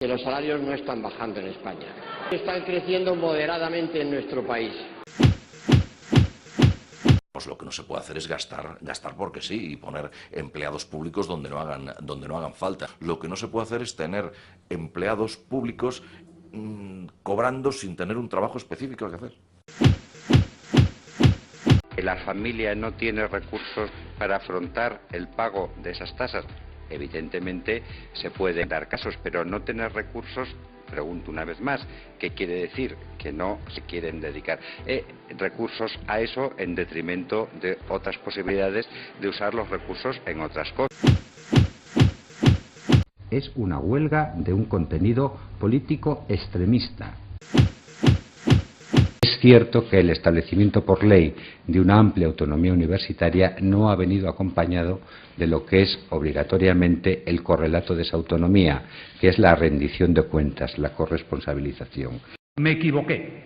Que los salarios no están bajando en España. Están creciendo moderadamente en nuestro país. Pues lo que no se puede hacer es gastar porque sí y poner empleados públicos donde no hagan falta. Lo que no se puede hacer es tener empleados públicos cobrando sin tener un trabajo específico que hacer. La familia no tiene recursos para afrontar el pago de esas tasas. Evidentemente se pueden dar casos, pero no tener recursos, pregunto una vez más, ¿qué quiere decir? Que no se quieren dedicar recursos a eso en detrimento de otras posibilidades de usar los recursos en otras cosas. Es una huelga de un contenido político extremista. Es cierto que el establecimiento por ley de una amplia autonomía universitaria no ha venido acompañado de lo que es obligatoriamente el correlato de esa autonomía, que es la rendición de cuentas, la corresponsabilización. Me equivoqué.